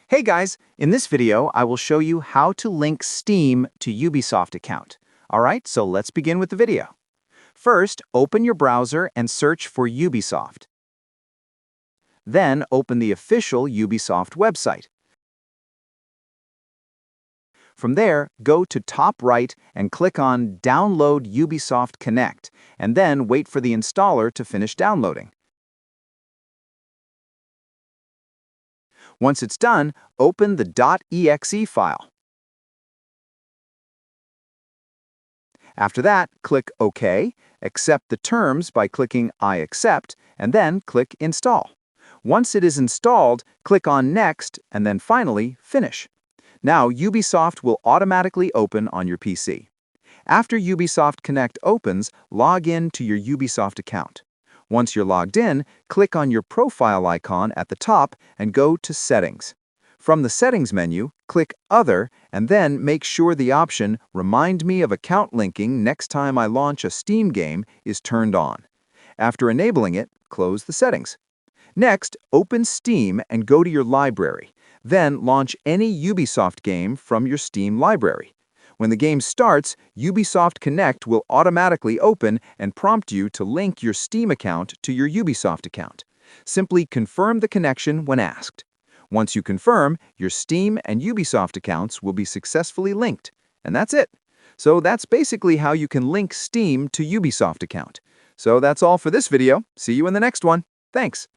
Hey guys, in this video, I will show you how to link Steam to Ubisoft account. All right, so let's begin with the video. First, open your browser and search for Ubisoft. Then, open the official Ubisoft website. From there, go to top right and click on Download Ubisoft Connect, and then wait for the installer to finish downloading. Once it's done, open the .exe file. After that, click OK, accept the terms by clicking I accept, and then click Install. Once it is installed, click on Next, and then finally, Finish. Now, Ubisoft will automatically open on your PC. After Ubisoft Connect opens, log in to your Ubisoft account. Once you're logged in, click on your profile icon at the top and go to Settings. From the Settings menu, click Other, and then make sure the option Remind me of account linking next time I launch a Steam game is turned on. After enabling it, close the settings. Next, open Steam and go to your library. Then launch any Ubisoft game from your Steam library. When the game starts, Ubisoft Connect will automatically open and prompt you to link your Steam account to your Ubisoft account. Simply confirm the connection when asked. Once you confirm, your Steam and Ubisoft accounts will be successfully linked. And that's it. So that's basically how you can link Steam to Ubisoft account. So that's all for this video. See you in the next one. Thanks.